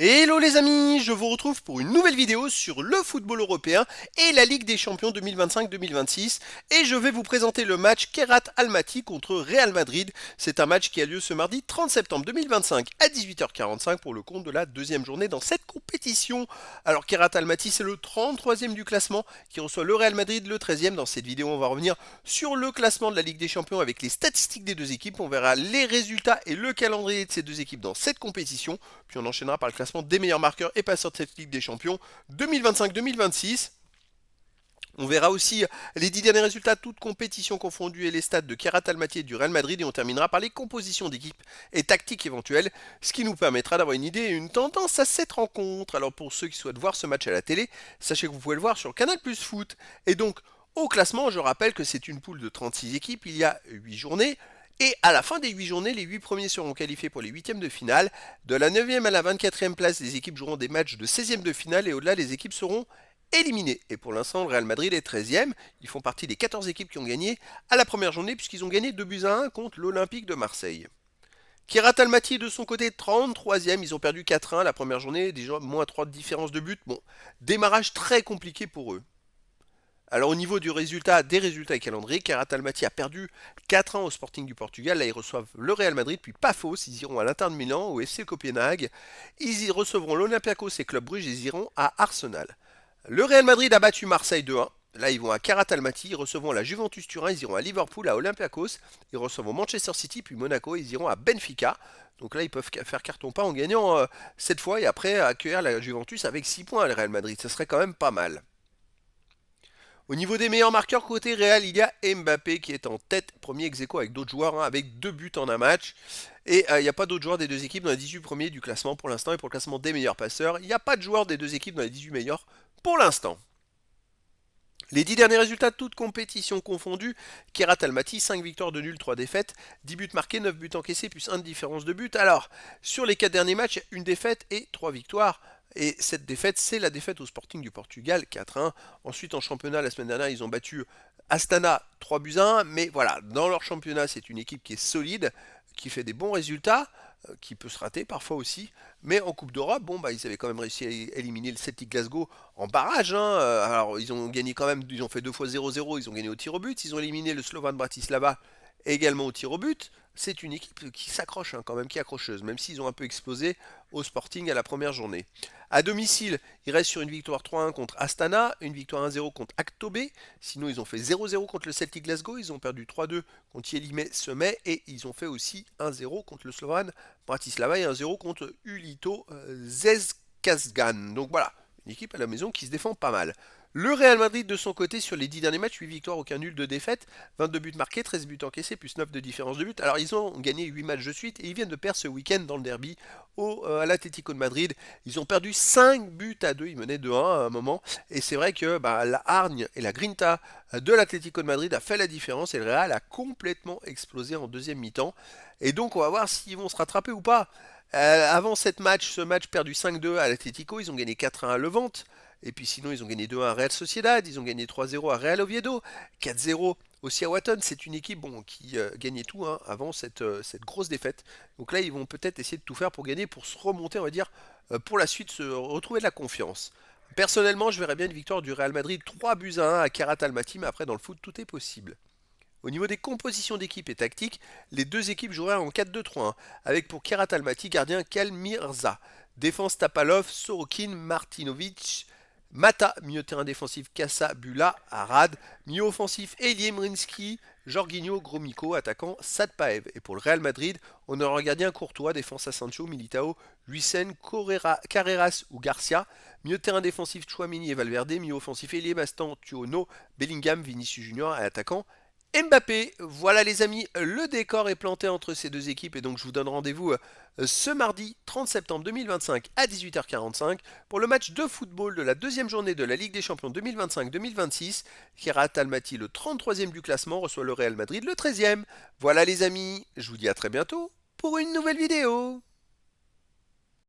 Hello les amis, je vous retrouve pour une nouvelle vidéo sur le football européen et la Ligue des Champions 2025-2026 et je vais vous présenter le match Kairat Almaty contre Real Madrid. C'est un match qui a lieu ce mardi 30 septembre 2025 à 18h45 pour le compte de la deuxième journée dans cette compétition. Alors Kairat Almaty c'est le 33e du classement qui reçoit le Real Madrid le 13e. Dans cette vidéo on va revenir sur le classement de la Ligue des Champions avec les statistiques des deux équipes. On verra les résultats et le calendrier de ces deux équipes dans cette compétition. Puis on enchaînera par le classement des meilleurs marqueurs et passeurs de cette Ligue des Champions 2025-2026. On verra aussi les 10 derniers résultats, toutes compétitions confondues et les stats de Kairat Almaty et du Real Madrid. Et on terminera par les compositions d'équipes et tactiques éventuelles, ce qui nous permettra d'avoir une idée et une tendance à cette rencontre. Alors pour ceux qui souhaitent voir ce match à la télé, sachez que vous pouvez le voir sur Canal Plus Foot. Et donc au classement, je rappelle que c'est une poule de 36 équipes, il y a 8 journées. Et à la fin des 8 journées, les 8 premiers seront qualifiés pour les huitièmes de finale. De la 9e à la 24e place, les équipes joueront des matchs de 16e de finale et au-delà, les équipes seront éliminées. Et pour l'instant, le Real Madrid est 13e. Ils font partie des 14 équipes qui ont gagné à la première journée puisqu'ils ont gagné 2-1 contre l'Olympique de Marseille. Kairat Almaty de son côté 33e, ils ont perdu 4-1 la première journée, déjà moins 3 de différence de but. Bon, démarrage très compliqué pour eux. Alors au niveau des résultats et calendrier, Kairat Almaty a perdu 4-1 au Sporting du Portugal. Là ils reçoivent le Real Madrid, puis Pafos, ils iront à l'Inter de Milan, au FC Copenhague. Ils y recevront l'Olympiakos et Club Brugge, ils iront à Arsenal. Le Real Madrid a battu Marseille 2-1. Là ils vont à Kairat Almaty, ils recevront la Juventus Turin, ils iront à Liverpool, à Olympiakos. Ils recevront Manchester City, puis Monaco, ils iront à Benfica. Donc là ils peuvent faire carton pas en gagnant cette fois et après accueillir la Juventus avec 6 points le Real Madrid. Ça serait quand même pas mal. Au niveau des meilleurs marqueurs côté Real, il y a Mbappé qui est en tête, premier ex-aequo avec d'autres joueurs, avec 2 buts en un match. Et il n'y a pas d'autres joueurs des deux équipes dans les 18 premiers du classement pour l'instant. Et pour le classement des meilleurs passeurs, il n'y a pas de joueurs des deux équipes dans les 18 meilleurs pour l'instant. Les 10 derniers résultats, toutes compétitions confondues, Kairat Almaty, 5 victoires de nul, 3 défaites, 10 buts marqués, 9 buts encaissés, plus 1 de différence de but. Alors, sur les 4 derniers matchs, une défaite et 3 victoires. Et cette défaite, c'est la défaite au Sporting du Portugal, 4-1. Ensuite, en championnat, la semaine dernière, ils ont battu Astana 3-1. Mais voilà, dans leur championnat, c'est une équipe qui est solide, qui fait des bons résultats, qui peut se rater parfois aussi. Mais en Coupe d'Europe, bon, bah, ils avaient quand même réussi à éliminer le Celtic Glasgow en barrage. Alors, ils ont gagné quand même, ils ont fait 2 fois 0-0, ils ont gagné au tir au but. Ils ont éliminé le Slovan Bratislava également au tir au but. C'est une équipe qui s'accroche quand même, qui est accrocheuse, même s'ils ont un peu explosé au Sporting à la première journée. À domicile, ils restent sur une victoire 3-1 contre Astana, une victoire 1-0 contre Aktobe. Sinon, ils ont fait 0-0 contre le Celtic Glasgow, ils ont perdu 3-2 contre Yelime Semet et ils ont fait aussi 1-0 contre le Slovan Bratislava et 1-0 contre Ulito Zeskazgan. Donc voilà, une équipe à la maison qui se défend pas mal. Le Real Madrid de son côté sur les 10 derniers matchs, 8 victoires, aucun nul de défaite, 22 buts marqués, 13 buts encaissés, plus 9 de différence de but. Alors ils ont gagné 8 matchs de suite et ils viennent de perdre ce week-end dans le derby à l'Atlético de Madrid. Ils ont perdu 5 buts à 2, ils menaient 2-1 à un moment. Et c'est vrai que la hargne et la grinta de l'Atlético de Madrid a fait la différence et le Real a complètement explosé en deuxième mi-temps. Et donc on va voir s'ils vont se rattraper ou pas. Avant ce match perdu 5-2 à l'Atlético, ils ont gagné 4-1 à Levante. Et puis sinon, ils ont gagné 2-1 à Real Sociedad, ils ont gagné 3-0 à Real Oviedo, 4-0 aussi à Watton. C'est une équipe qui gagnait tout avant cette grosse défaite. Donc là, ils vont peut-être essayer de tout faire pour gagner, pour se remonter, on va dire, pour la suite, se retrouver de la confiance. Personnellement, je verrais bien une victoire du Real Madrid 3-1 à Kairat Almaty, mais après, dans le foot, tout est possible. Au niveau des compositions d'équipe et tactiques, les deux équipes joueraient en 4-2-3-1, avec pour Kairat Almaty gardien Kalmirza, défense Tapalov, Sorokin, Martinovic, Mata, milieu de terrain défensif Bula, Arad, milieu offensif Elie Mrinski, Jorginho, Gromyko, attaquant Sadpaev. Et pour le Real Madrid, on aura un gardien Courtois, défense Asensio, Militao, Luisen, Carreras ou Garcia, milieu de terrain défensif Chouamini et Valverde, milieu offensif Elie Bastan, Tuono, Bellingham, Vinicius Junior et attaquant Mbappé. Voilà les amis, le décor est planté entre ces deux équipes et donc je vous donne rendez-vous ce mardi 30 septembre 2025 à 18h45 pour le match de football de la deuxième journée de la Ligue des Champions 2025-2026. Kairat Almaty, le 33e du classement, reçoit le Real Madrid, le 13e. Voilà les amis, je vous dis à très bientôt pour une nouvelle vidéo.